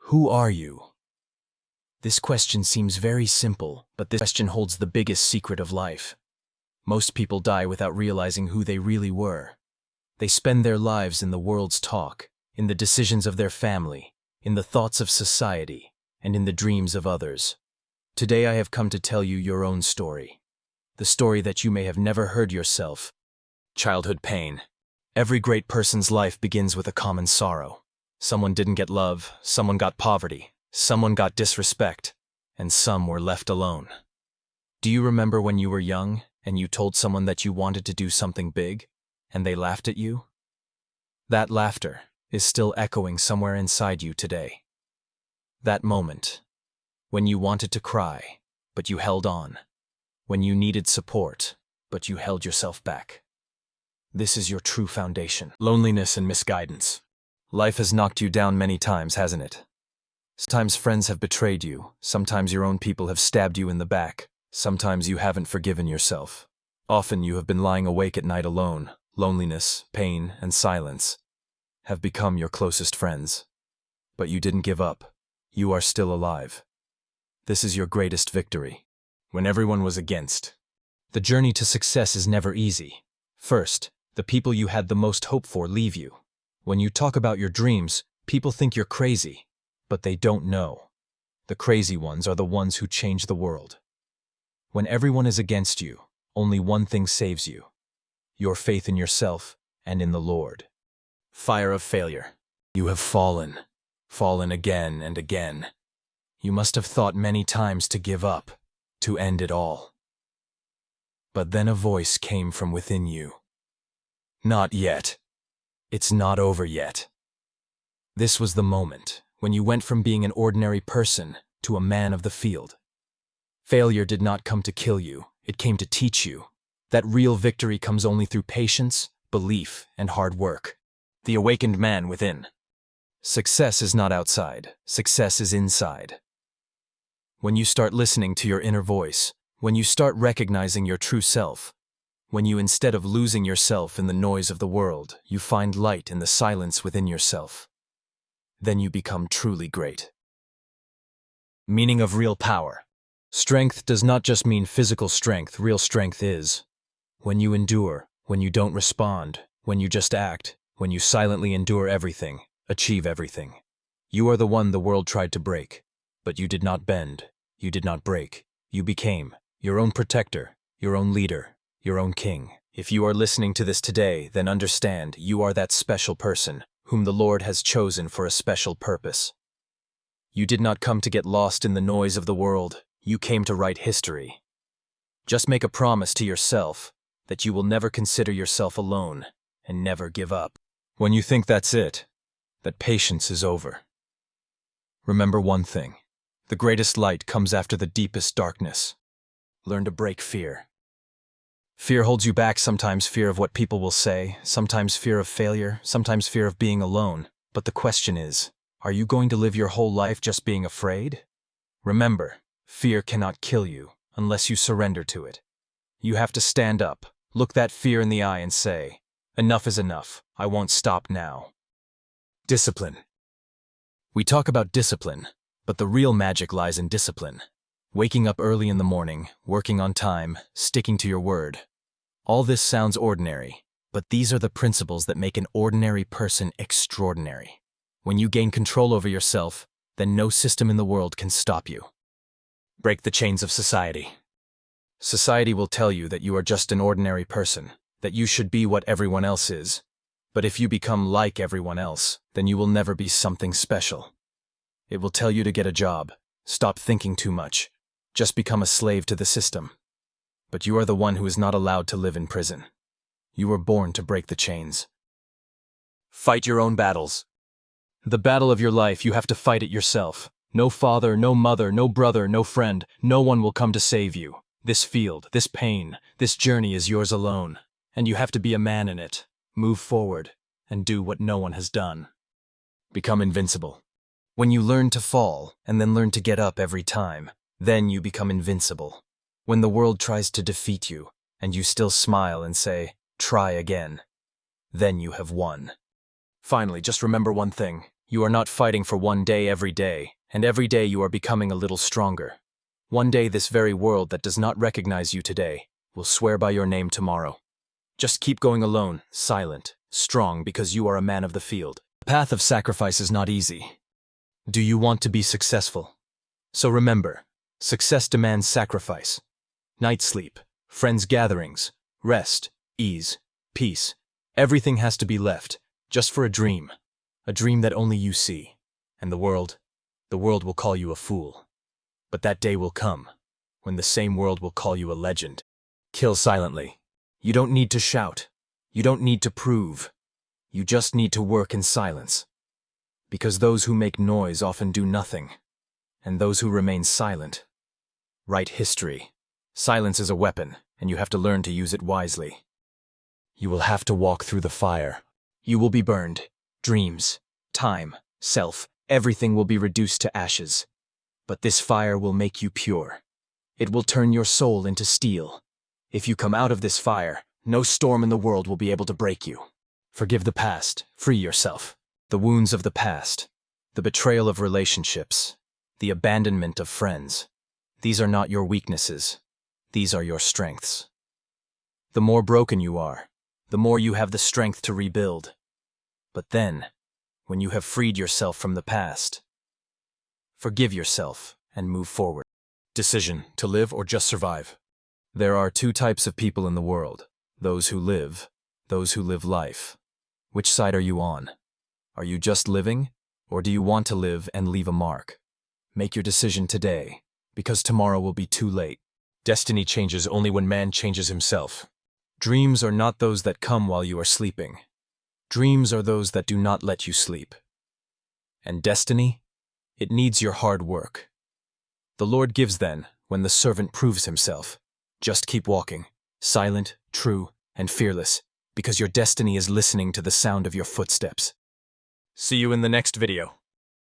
Who are you? This question seems very simple, but this question holds the biggest secret of life. Most people die without realizing who they really were. They spend their lives in the world's talk, in the decisions of their family, in the thoughts of society, and in the dreams of others. Today I have come to tell you your own story. The story that you may have never heard yourself. Childhood pain. Every great person's life begins with a common sorrow. Someone didn't get love, someone got poverty, someone got disrespect, and some were left alone. Do you remember when you were young and you told someone that you wanted to do something big, and they laughed at you? That laughter is still echoing somewhere inside you today. That moment, when you wanted to cry, but you held on. When you needed support, but you held yourself back. This is your true foundation. Loneliness and misguidance. Life has knocked you down many times, hasn't it? Sometimes friends have betrayed you, sometimes your own people have stabbed you in the back, sometimes you haven't forgiven yourself. Often you have been lying awake at night alone. Loneliness, pain, and silence have become your closest friends. But you didn't give up. You are still alive. This is your greatest victory. When everyone was against. The journey to success is never easy. First, the people you had the most hope for leave you. When you talk about your dreams, people think you're crazy, but they don't know. The crazy ones are the ones who change the world. When everyone is against you, only one thing saves you: your faith in yourself and in the Lord. Fire of failure. You have fallen again and again. You must have thought many times to give up, to end it all. But then a voice came from within you. Not yet. It's not over yet. This was the moment when you went from being an ordinary person to a man of the field. Failure did not come to kill you, it came to teach you that real victory comes only through patience, belief, and hard work. The awakened man within. Success is not outside, success is inside. When you start listening to your inner voice, when you start recognizing your true self, when you, instead of losing yourself in the noise of the world, you find light in the silence within yourself, then you become truly great. Meaning of real power. Strength does not just mean physical strength. Real strength is when you endure, when you don't respond, when you just act, when you silently endure everything, achieve everything. You are the one the world tried to break, but you did not bend, you did not break. You became your own protector, your own leader, your own king. If you are listening to this today, then understand you are that special person whom the Lord has chosen for a special purpose. You did not come to get lost in the noise of the world. You came to write history. Just make a promise to yourself that you will never consider yourself alone and never give up. When you think that's it, that patience is over, remember one thing: the greatest light comes after the deepest darkness. Learn to break fear. Fear holds you back, sometimes fear of what people will say, sometimes fear of failure, sometimes fear of being alone. But the question is, are you going to live your whole life just being afraid? Remember, fear cannot kill you unless you surrender to it. You have to stand up, look that fear in the eye and say, enough is enough, I won't stop now. Discipline. We talk about discipline, but the real magic lies in discipline. Waking up early in the morning, working on time, sticking to your word. All this sounds ordinary, but these are the principles that make an ordinary person extraordinary. When you gain control over yourself, then no system in the world can stop you. Break the chains of society. Society will tell you that you are just an ordinary person, that you should be what everyone else is. But if you become like everyone else, then you will never be something special. It will tell you to get a job, stop thinking too much, just become a slave to the system. But you are the one who is not allowed to live in prison. You were born to break the chains. Fight your own battles. The battle of your life, you have to fight it yourself. No father, no mother, no brother, no friend, no one will come to save you. This field, this pain, this journey is yours alone, and you have to be a man in it. Move forward and do what no one has done. Become invincible. When you learn to fall and then learn to get up every time, then you become invincible. When the world tries to defeat you and you still smile and say, try again, then you have won. Finally, just remember one thing. You are not fighting for one day every day, and every day you are becoming a little stronger. One day this very world that does not recognize you today will swear by your name tomorrow. Just keep going alone, silent, strong, because you are a man of the field. The path of sacrifice is not easy. Do you want to be successful? So remember, success demands sacrifice. Night sleep, friends' gatherings, rest, ease, peace. Everything has to be left, just for a dream that only you see. And the world will call you a fool. But that day will come, when the same world will call you a legend. Kill silently. You don't need to shout. You don't need to prove. You just need to work in silence. Because those who make noise often do nothing, and those who remain silent write history. Silence is a weapon, and you have to learn to use it wisely. You will have to walk through the fire. You will be burned. Dreams, time, self, everything will be reduced to ashes. But this fire will make you pure. It will turn your soul into steel. If you come out of this fire, no storm in the world will be able to break you. Forgive the past. Free yourself. The wounds of the past, the betrayal of relationships, the abandonment of friends. These are not your weaknesses. These are your strengths. The more broken you are, the more you have the strength to rebuild. But then, when you have freed yourself from the past, forgive yourself and move forward. Decision: to live or just survive. There are two types of people in the world: those who live life. Which side are you on? Are you just living, or do you want to live and leave a mark? Make your decision today, because tomorrow will be too late. Destiny changes only when man changes himself. Dreams are not those that come while you are sleeping. Dreams are those that do not let you sleep. And destiny? It needs your hard work. The Lord gives then, when the servant proves himself. Just keep walking, silent, true, and fearless, because your destiny is listening to the sound of your footsteps. See you in the next video.